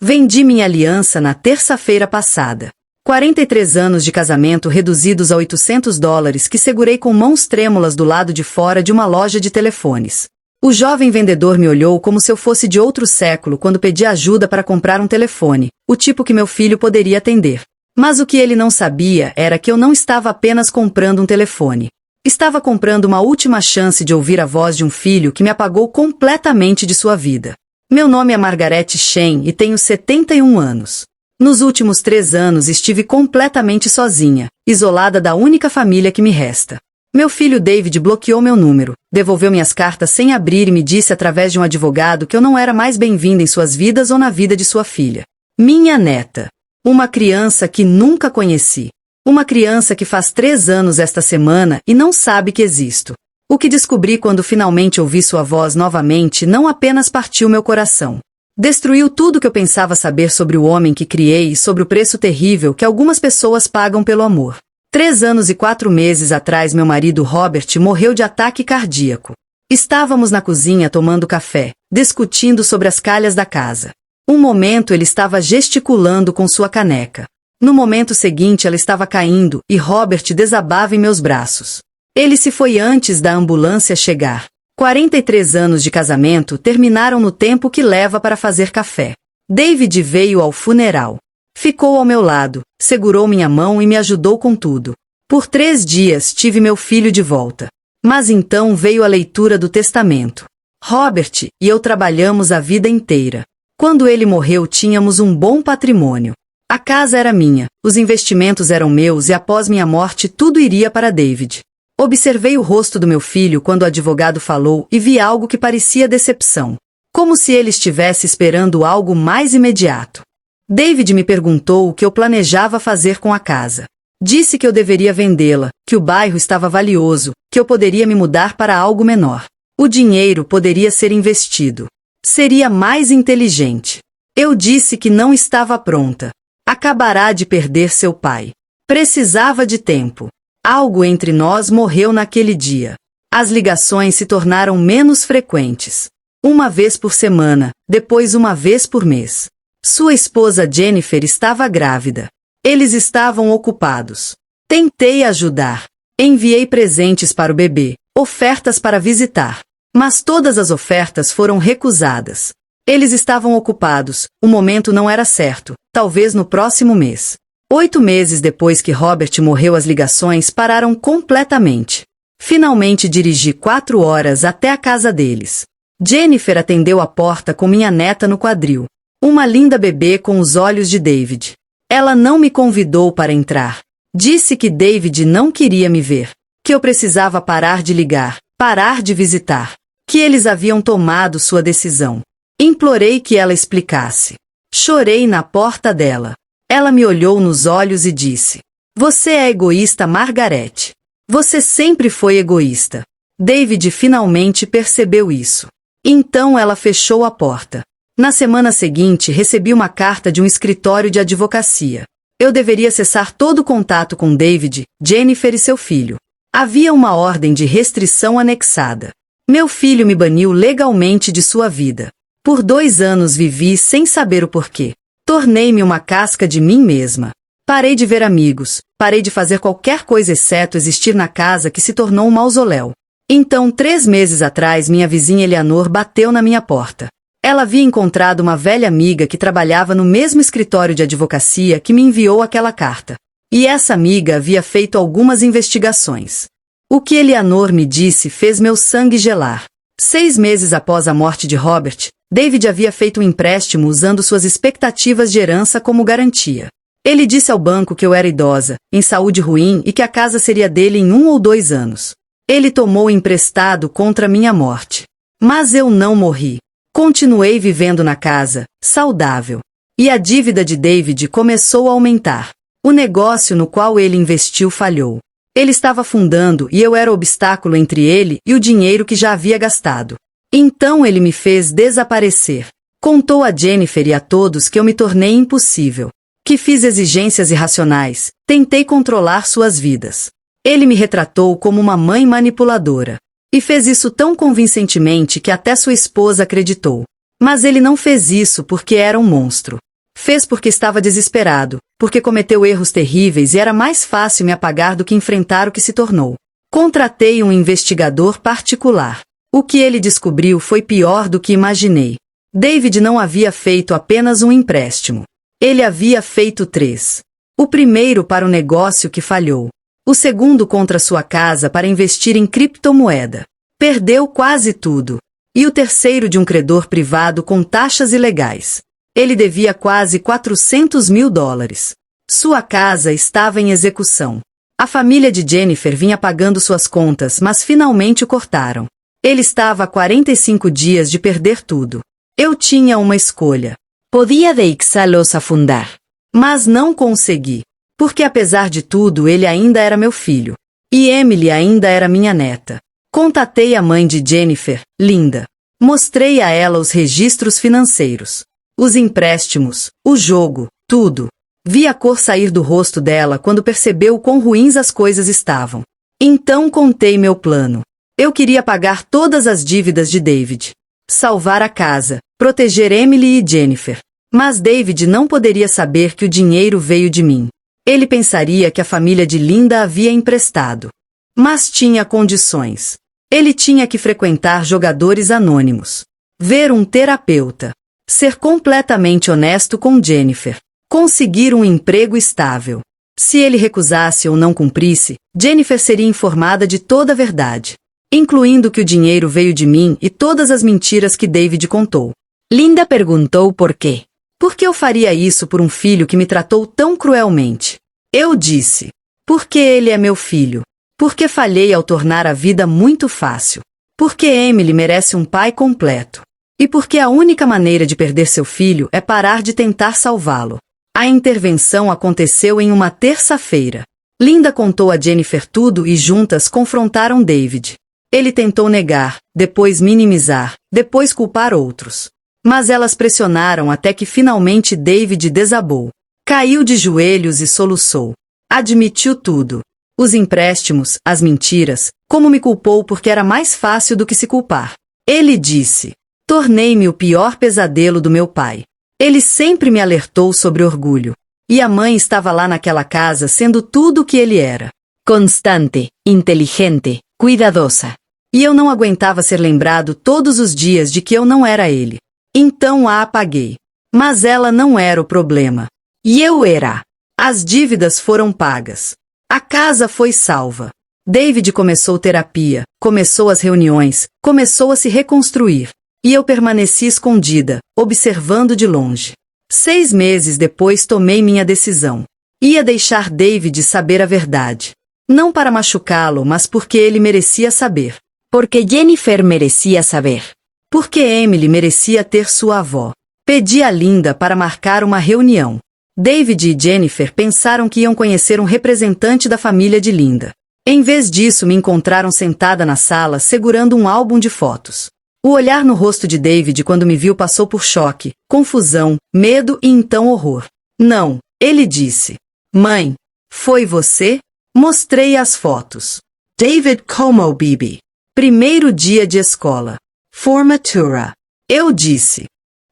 Vendi minha aliança na terça-feira passada. 43 anos de casamento reduzidos a $800 que segurei com mãos trêmulas do lado de fora de uma loja de telefones. O jovem vendedor me olhou como se eu fosse de outro século quando pedi ajuda para comprar um telefone, o tipo que meu filho poderia atender. Mas o que ele não sabia era que eu não estava apenas comprando um telefone. Estava comprando uma última chance de ouvir a voz de um filho que me apagou completamente de sua vida. Meu nome é Margaret Shen e tenho 71 anos. Nos últimos 3 anos estive completamente sozinha, isolada da única família que me resta. Meu filho David bloqueou meu número, devolveu minhas cartas sem abrir e me disse através de um advogado que eu não era mais bem-vinda em suas vidas ou na vida de sua filha. Minha neta. Uma criança que nunca conheci. Uma criança que faz 3 anos esta semana e não sabe que existo. O que descobri quando finalmente ouvi sua voz novamente não apenas partiu meu coração. Destruiu tudo que eu pensava saber sobre o homem que criei e sobre o preço terrível que algumas pessoas pagam pelo amor. 3 anos e 4 meses atrás meu marido Robert morreu de ataque cardíaco. Estávamos na cozinha tomando café, discutindo sobre as calhas da casa. Um momento ele estava gesticulando com sua caneca. No momento seguinte ela estava caindo e Robert desabava em meus braços. Ele se foi antes da ambulância chegar. 43 anos de casamento terminaram no tempo que leva para fazer café. David veio ao funeral. Ficou ao meu lado, segurou minha mão e me ajudou com tudo. Por 3 dias tive meu filho de volta. Mas então veio a leitura do testamento. Robert e eu trabalhamos a vida inteira. Quando ele morreu tínhamos um bom patrimônio. A casa era minha, os investimentos eram meus e após minha morte tudo iria para David. Observei o rosto do meu filho quando o advogado falou e vi algo que parecia decepção. Como se ele estivesse esperando algo mais imediato. David me perguntou o que eu planejava fazer com a casa. Disse que eu deveria vendê-la, que o bairro estava valioso, que eu poderia me mudar para algo menor. O dinheiro poderia ser investido. Seria mais inteligente. Eu disse que não estava pronta. Acabará de perder seu pai. Precisava de tempo. Algo entre nós morreu naquele dia. As ligações se tornaram menos frequentes. Uma vez por semana, depois uma vez por mês. Sua esposa Jennifer estava grávida. Eles estavam ocupados. Tentei ajudar. Enviei presentes para o bebê, ofertas para visitar. Mas todas as ofertas foram recusadas. Eles estavam ocupados, o momento não era certo, talvez no próximo mês. 8 meses depois que Robert morreu as ligações pararam completamente. Finalmente dirigi 4 horas até a casa deles. Jennifer atendeu a porta com minha neta no quadril. Uma linda bebê com os olhos de David. Ela não me convidou para entrar. Disse que David não queria me ver. Que eu precisava parar de ligar, parar de visitar. Que eles haviam tomado sua decisão. Implorei que ela explicasse. Chorei na porta dela. Ela me olhou nos olhos e disse: "Você é egoísta, Margaret. Você sempre foi egoísta." David finalmente percebeu isso. Então ela fechou a porta. Na semana seguinte recebi uma carta de um escritório de advocacia. Eu deveria cessar todo contato com David, Jennifer e seu filho. Havia uma ordem de restrição anexada. Meu filho me baniu legalmente de sua vida. Por 2 anos vivi sem saber o porquê. Tornei-me uma casca de mim mesma. Parei de ver amigos, parei de fazer qualquer coisa exceto existir na casa que se tornou um mausoléu. Então, 3 meses atrás, minha vizinha Eleanor bateu na minha porta. Ela havia encontrado uma velha amiga que trabalhava no mesmo escritório de advocacia que me enviou aquela carta. E essa amiga havia feito algumas investigações. O que Eleanor me disse fez meu sangue gelar. 6 meses após a morte de Robert, David havia feito um empréstimo usando suas expectativas de herança como garantia. Ele disse ao banco que eu era idosa, em saúde ruim e que a casa seria dele em 1 ou 2 anos. Ele tomou emprestado contra minha morte. Mas eu não morri. Continuei vivendo na casa, saudável. E a dívida de David começou a aumentar. O negócio no qual ele investiu falhou. Ele estava afundando e eu era o obstáculo entre ele e o dinheiro que já havia gastado. Então ele me fez desaparecer. Contou a Jennifer e a todos que eu me tornei impossível. Que fiz exigências irracionais, tentei controlar suas vidas. Ele me retratou como uma mãe manipuladora. E fez isso tão convincentemente que até sua esposa acreditou. Mas ele não fez isso porque era um monstro. Fez porque estava desesperado, porque cometeu erros terríveis e era mais fácil me apagar do que enfrentar o que se tornou. Contratei um investigador particular. O que ele descobriu foi pior do que imaginei. David não havia feito apenas um empréstimo. Ele havia feito 3. O primeiro para o negócio que falhou. O segundo contra sua casa para investir em criptomoeda. Perdeu quase tudo. E o terceiro de um credor privado com taxas ilegais. Ele devia quase $400.000. Sua casa estava em execução. A família de Jennifer vinha pagando suas contas, mas finalmente o cortaram. Ele estava a 45 dias de perder tudo. Eu tinha uma escolha. Podia deixá-los afundar. Mas não consegui. Porque apesar de tudo ele ainda era meu filho. E Emily ainda era minha neta. Contatei a mãe de Jennifer, Linda. Mostrei a ela os registros financeiros. Os empréstimos, o jogo, tudo. Vi a cor sair do rosto dela quando percebeu quão ruins as coisas estavam. Então contei meu plano. Eu queria pagar todas as dívidas de David. Salvar a casa, proteger Emily e Jennifer. Mas David não poderia saber que o dinheiro veio de mim. Ele pensaria que a família de Linda havia emprestado. Mas tinha condições. Ele tinha que frequentar jogadores anônimos. Ver um terapeuta. Ser completamente honesto com Jennifer. Conseguir um emprego estável. Se ele recusasse ou não cumprisse, Jennifer seria informada de toda a verdade, incluindo que o dinheiro veio de mim e todas as mentiras que David contou. Linda perguntou por quê. Por que eu faria isso por um filho que me tratou tão cruelmente? Eu disse, porque ele é meu filho. Porque falhei ao tornar a vida muito fácil. Porque Emily merece um pai completo. E porque a única maneira de perder seu filho é parar de tentar salvá-lo. A intervenção aconteceu em uma terça-feira. Linda contou a Jennifer tudo e juntas confrontaram David. Ele tentou negar, depois minimizar, depois culpar outros. Mas elas pressionaram até que finalmente David desabou. Caiu de joelhos e soluçou. Admitiu tudo. Os empréstimos, as mentiras, como me culpou porque era mais fácil do que se culpar. Ele disse, tornei-me o pior pesadelo do meu pai. Ele sempre me alertou sobre orgulho. E a mãe estava lá naquela casa sendo tudo o que ele era. Constante, inteligente, cuidadosa. E eu não aguentava ser lembrado todos os dias de que eu não era ele. Então a apaguei. Mas ela não era o problema. E eu era. As dívidas foram pagas. A casa foi salva. David começou terapia, começou as reuniões, começou a se reconstruir. E eu permaneci escondida, observando de longe. 6 meses depois tomei minha decisão. Ia deixar David saber a verdade. Não para machucá-lo, mas porque ele merecia saber. Porque Jennifer merecia saber. Porque Emily merecia ter sua avó. Pedi a Linda para marcar uma reunião. David e Jennifer pensaram que iam conhecer um representante da família de Linda. Em vez disso, me encontraram sentada na sala segurando um álbum de fotos. O olhar no rosto de David quando me viu passou por choque, confusão, medo e então horror. Não, ele disse. Mãe, foi você? Mostrei as fotos. David como Bibi. Primeiro dia de escola. Formatura. Eu disse.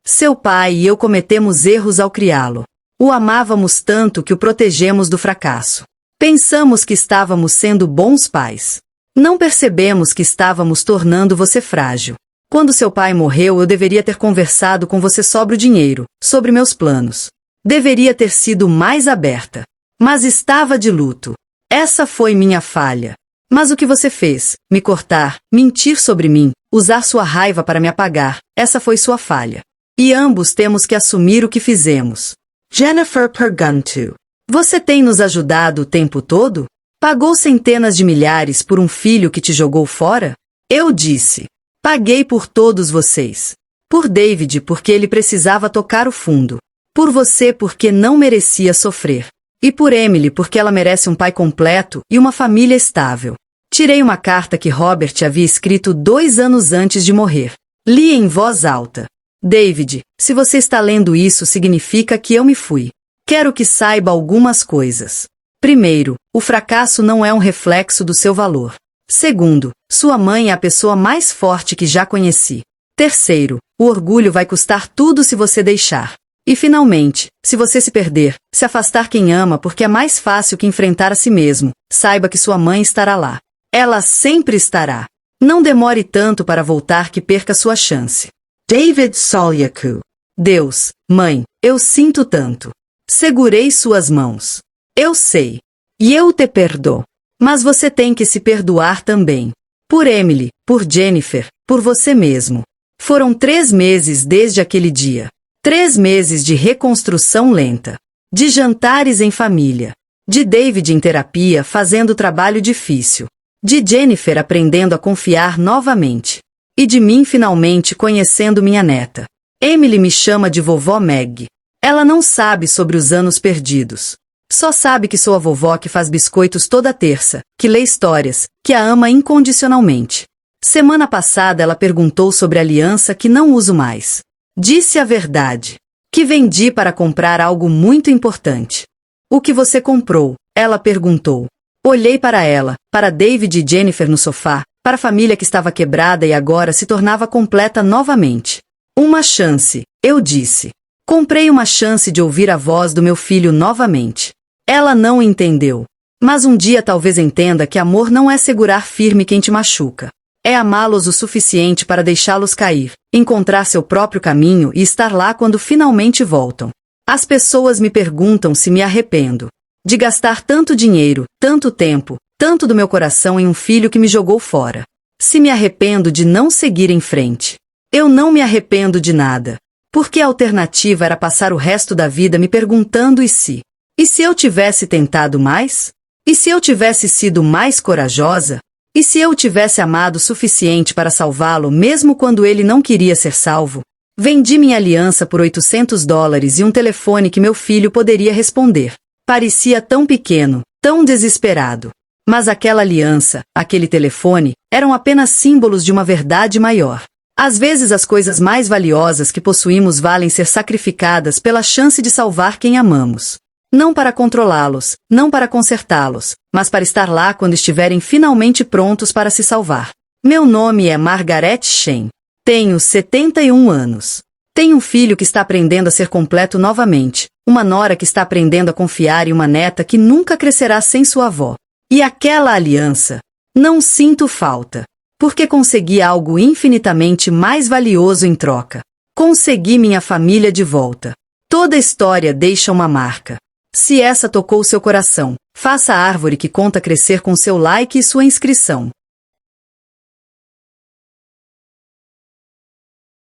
Seu pai e eu cometemos erros ao criá-lo. O amávamos tanto que o protegemos do fracasso. Pensamos que estávamos sendo bons pais. Não percebemos que estávamos tornando você frágil. Quando seu pai morreu, eu deveria ter conversado com você sobre o dinheiro, sobre meus planos. Deveria ter sido mais aberta. Mas estava de luto. Essa foi minha falha. Mas o que você fez? Me cortar, mentir sobre mim, usar sua raiva para me apagar. Essa foi sua falha. E ambos temos que assumir o que fizemos. Jennifer perguntou. Você tem nos ajudado o tempo todo? Pagou centenas de milhares por um filho que te jogou fora? Eu disse. Paguei por todos vocês. Por David porque ele precisava tocar o fundo. Por você porque não merecia sofrer. E por Emily porque ela merece um pai completo e uma família estável. Tirei uma carta que Robert havia escrito 2 anos antes de morrer. Li em voz alta. David, se você está lendo isso significa que eu me fui. Quero que saiba algumas coisas. Primeiro, o fracasso não é um reflexo do seu valor. Segundo, sua mãe é a pessoa mais forte que já conheci. Terceiro, o orgulho vai custar tudo se você deixar. E finalmente, se você se perder, se afastar quem ama porque é mais fácil que enfrentar a si mesmo, saiba que sua mãe estará lá. Ela sempre estará. Não demore tanto para voltar que perca sua chance. David Solyaku. Deus, mãe, eu sinto tanto. Segurei suas mãos. Eu sei. E eu te perdoo. Mas você tem que se perdoar também. Por Emily, por Jennifer, por você mesmo. Foram 3 meses desde aquele dia. 3 meses de reconstrução lenta. De jantares em família. De David em terapia fazendo trabalho difícil. De Jennifer aprendendo a confiar novamente. E de mim finalmente conhecendo minha neta. Emily me chama de vovó Meg. Ela não sabe sobre os anos perdidos. Só sabe que sou a vovó que faz biscoitos toda terça, que lê histórias, que a ama incondicionalmente. Semana passada ela perguntou sobre a aliança que não uso mais. Disse a verdade. Que vendi para comprar algo muito importante. O que você comprou? Ela perguntou. Olhei para ela, para David e Jennifer no sofá, para a família que estava quebrada e agora se tornava completa novamente. Uma chance, eu disse. Comprei uma chance de ouvir a voz do meu filho novamente. Ela não entendeu. Mas um dia talvez entenda que amor não é segurar firme quem te machuca. É amá-los o suficiente para deixá-los cair, encontrar seu próprio caminho e estar lá quando finalmente voltam. As pessoas me perguntam se me arrependo. De gastar tanto dinheiro, tanto tempo, tanto do meu coração em um filho que me jogou fora. Se me arrependo de não seguir em frente. Eu não me arrependo de nada. Porque a alternativa era passar o resto da vida me perguntando e se? E se eu tivesse tentado mais? E se eu tivesse sido mais corajosa? E se eu tivesse amado o suficiente para salvá-lo mesmo quando ele não queria ser salvo? Vendi minha aliança por $800 e um telefone que meu filho poderia responder. Parecia tão pequeno, tão desesperado. Mas aquela aliança, aquele telefone, eram apenas símbolos de uma verdade maior. Às vezes as coisas mais valiosas que possuímos valem ser sacrificadas pela chance de salvar quem amamos. Não para controlá-los, não para consertá-los, mas para estar lá quando estiverem finalmente prontos para se salvar. Meu nome é Margaret Shen. Tenho 71 anos. Tenho um filho que está aprendendo a ser completo novamente, uma nora que está aprendendo a confiar e uma neta que nunca crescerá sem sua avó. E aquela aliança? Não sinto falta. Porque consegui algo infinitamente mais valioso em troca. Consegui minha família de volta. Toda história deixa uma marca. Se essa tocou seu coração, faça a árvore que conta crescer com seu like e sua inscrição.